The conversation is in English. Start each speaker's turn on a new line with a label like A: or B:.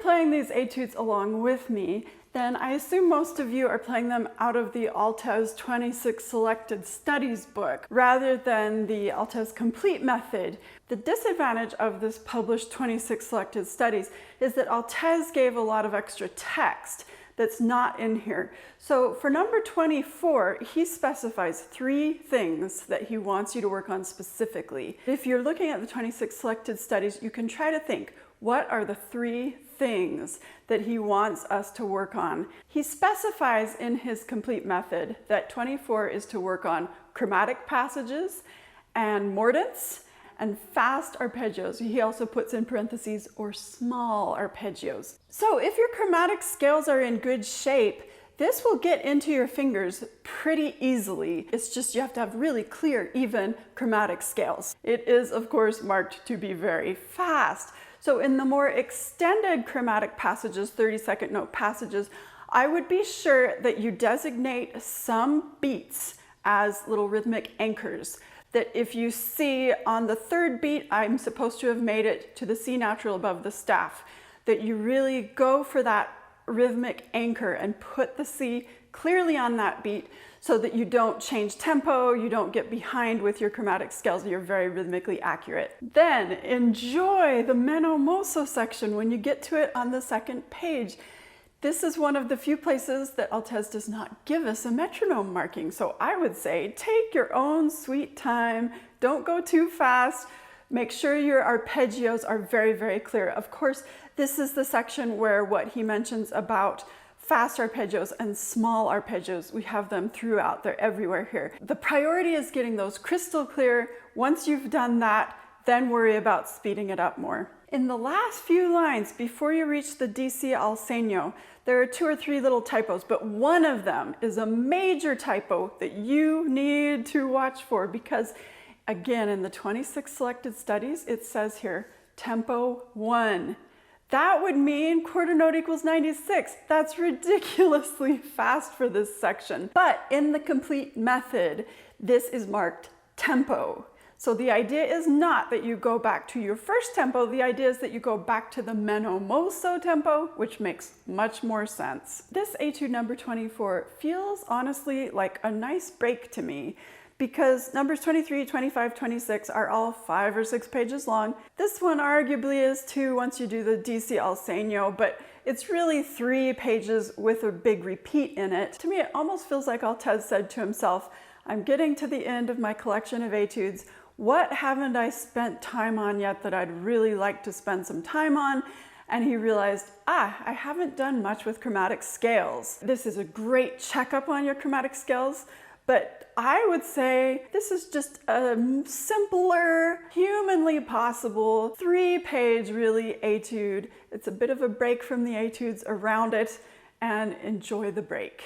A: playing these etudes along with me, then I assume most of you are playing them out of the Altès 26 Selected Studies book rather than the Altès Complete Method. The disadvantage of this published 26 Selected Studies is that Altès gave a lot of extra text that's not in here. So for number 24, he specifies 3 things that he wants you to work on specifically. If you're looking at the 26 Selected Studies, you can try to think, what are the 3 things that he wants us to work on? He specifies in his complete method that 24 is to work on chromatic passages and mordents and fast arpeggios. He also puts in parentheses, or small arpeggios. So if your chromatic scales are in good shape, this will get into your fingers pretty easily. It's just you have to have really clear, even chromatic scales. It is, of course, marked to be very fast. So in the more extended chromatic passages, 30-second note passages, I would be sure that you designate some beats as little rhythmic anchors. That if you see on the 3rd beat, I'm supposed to have made it to the C natural above the staff, that you really go for that rhythmic anchor and put the C clearly on that beat so that you don't change tempo, you don't get behind with your chromatic scales, you're very rhythmically accurate. Then enjoy the meno mosso section when you get to it on the 2nd page. This is one of the few places that Altès does not give us a metronome marking. So I would say take your own sweet time, don't go too fast, make sure your arpeggios are very, very clear. Of course, this is the section where what he mentions about fast arpeggios and small arpeggios, we have them throughout, they're everywhere here. The priority is getting those crystal clear. Once you've done that, then worry about speeding it up more. In the last few lines, before you reach the DC al segno, there are 2 or 3 little typos, but one of them is a major typo that you need to watch for because, again, in the 26 Selected Studies, it says here, tempo 1. That would mean quarter note equals 96. That's ridiculously fast for this section. But in the complete method, this is marked tempo. So the idea is not that you go back to your first tempo, the idea is that you go back to the meno mosso tempo, which makes much more sense. This etude number 24 feels honestly like a nice break to me because numbers 23, 25, 26 are all 5 or 6 pages long. This one arguably is 2 once you do the DC al segno, but it's really 3 pages with a big repeat in it. To me, it almost feels like Altès said to himself, I'm getting to the end of my collection of etudes. What haven't I spent time on yet that I'd really like to spend some time on? And he realized, I haven't done much with chromatic scales. This is a great checkup on your chromatic scales, but I would say this is just a simpler, humanly possible, 3-page really etude. It's a bit of a break from the etudes around it, and enjoy the break.